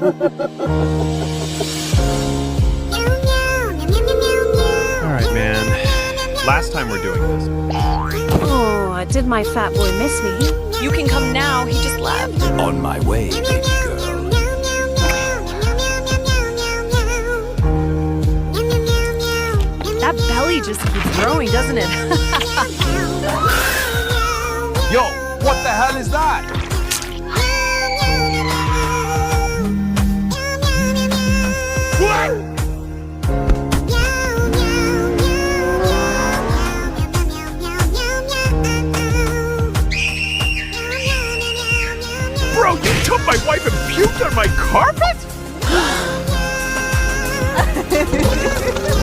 Alright, man. Last time we're doing this. Oh, did my fat boy miss me? You can come now, he just left. On my way, baby girl. That belly just keeps growing, doesn't it? Yo, what the hell is that?